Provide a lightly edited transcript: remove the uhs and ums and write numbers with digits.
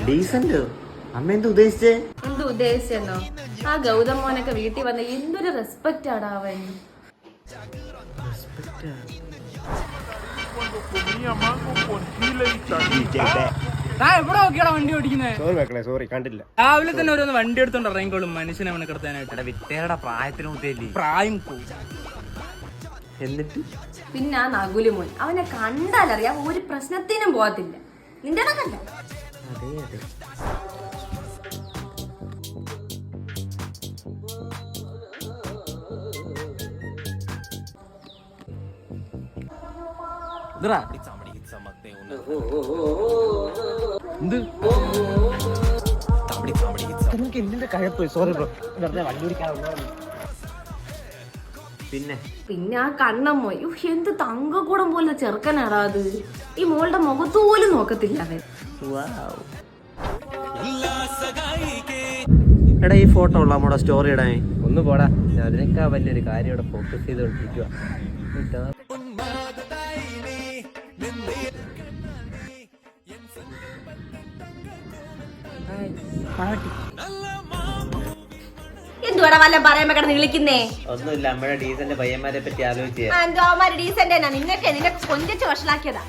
Decent അമ്മ എന്താ ഉദ്ദേശിച്ചേ? എന്ത് ഉദ്ദേശിച്ചെന്നോ? ആ ഗൗതം മോനൊക്കെ വീട്ടിൽ വന്ന എന്തൊരു റെസ്പെക്റ്റ് ആടാ അവൻ. വണ്ടി ഓടിക്കുന്നത് സോറി കണ്ടില്ല. രാവിലെ തന്നെ ഓരോന്ന് വണ്ടി എടുത്തോണ്ട് ഇറങ്ങിക്കോളും മനുഷ്യനെ അവനെ കിടത്താനായിട്ട്. വിത്തേടെ പ്രായത്തിനൂട്ടല്ലേ പ്രായം പോവും. എന്നിട്ട് പിന്നെ ആ നകുലു മോൻ അവനെ കണ്ടാലറിയാം ഒരു പ്രശ്നത്തിനും പോകത്തില്ല. നിന്റെ കണ്ട അതെ അതെ. പിന്നെ ആ കണ്ണമ്മോ എന്ത് തങ്കക്കൂടം പോലെ ചെറുക്കനാടാ അത്. ഈ മോളുടെ മുഖത്തോലും നോക്കത്തില്ല അവൻ. എടാ ഈ ഫോട്ടോ ഉള്ള നമ്മുടെ സ്റ്റോറി ഇടാൻ ഒന്ന് പോടാ. ഞാൻ അതിനേക്കാ വലിയൊരു കാര്യം ഇവിടെ ഫോക്കസ് ചെയ്തോണ്ടിരിക്കുക. എന്തുവാടാ വല്ല പറയാൻ കിടന്ന് വിളിക്കുന്നേ? ഒന്നുമില്ല, നമ്മുടെ ഡീസന്റ് പയ്യന്മാരെ പറ്റി ആലോചിച്ചേ. എന്തോ അവന്മാര് ഡീസന്റ് തന്നെ. നിന്നെ കൊഞ്ചിച്ച് വഷളാക്കിയതാ.